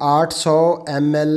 800 ml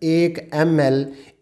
1 ml